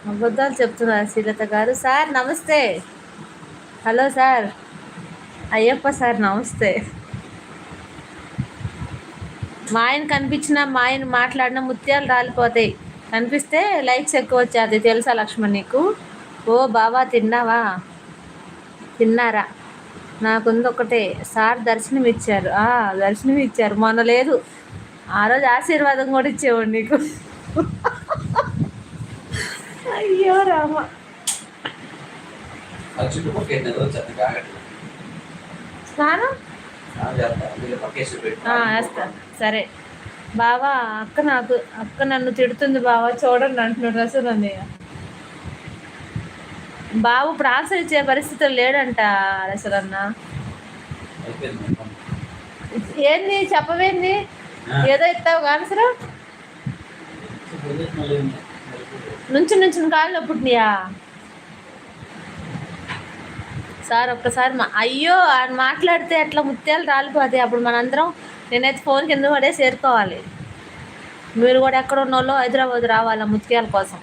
అబద్ధాలు చెప్తున్నారు శ్రీలత గారు. సార్ నమస్తే. Hello sir. అయ్యప్ప సార్ నమస్తే. మా ఆయన కనిపించినా మా ఆయన మాట్లాడినా ముత్యాలు రాలిపోతాయి. కనిపిస్తే లైక్స్ ఎక్కువ వచ్చేది తెలుసా లక్ష్మణ్ నీకు? ఓ బావా తిన్నావా? తిన్నారా? నాకుంది ఒకటే, సార్ దర్శనం ఇచ్చారు. దర్శనం ఇచ్చారు మొన్న లేదు, ఆ రోజు ఆశీర్వాదం కూడా ఇచ్చేవాడు నీకు. అయ్యో రామ. స్నానం వేస్తా. సరే బావా. అక్క నన్ను తిడుతుంది బావా, చూడండి అంటున్నాడు రసూలని. బాబు ఇప్పుడు ఆన్సర్ ఇచ్చే పరిస్థితులు లేడంట రసూలన్న. ఏంది చెప్పవేంది? ఏదో ఇస్తావు ఆన్సర్. నుంచి కాళ్ళు పుట్టినాయా సార్? ఒక్కసారి అయ్యో ఆయన మాట్లాడితే ఎట్లా ముత్యాలు రాలిపోతాయి. అప్పుడు మనందరం నేనైతే ఫోన్ కింద పడే చేరుకోవాలి. మీరు కూడా ఎక్కడ ఉన్నోళ్ళు హైదరాబాద్ రావాలా ముత్యాల కోసం.